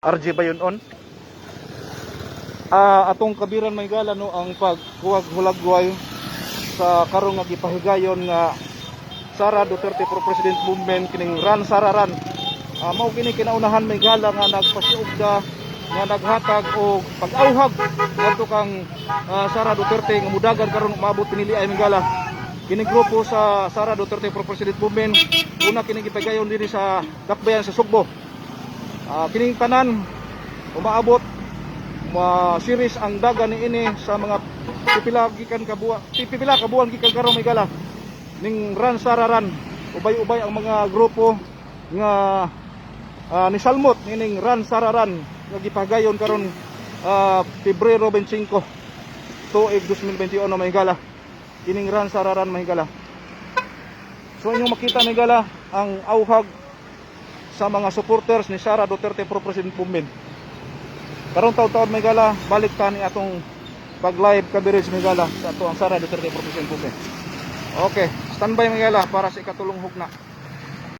RJ ba yun on? Atong kabiran may gala no ang paghuwag hulagway sa karong nga gipahigayon nga Sara Duterte for President movement kining Run Sara Run. Mao kini kinaunahan may gala nga nagpasiugda nga naghatag og pag-awhag adto kang Sara Duterte nga mudagan karon maabot pinili ay may gala. Kining grupo sa Sara Duterte for President movement una kining gipahigayon diri sa Dakbayan sa Sugbo. Kining tanan umaabot series ang daga ni ini sa mga pipila ka buwan gikan karon may gala ning Run Sara Run. Ubay-ubay ang mga grupo nga ni salmot ning Run Sara Run nga gipagayon karon Pebrero 25 tuig 2021 may gala kining Run Sara Run may gala. So inyong makita may gala ang awhag sa mga supporters ni Sara Duterte for President movement. Karong taon-taon may gala balik ta ni atong pag-live coverage may gala sa ato ang Sara Duterte for President movement. Okay, standby may gala para sa ikatulong hugna.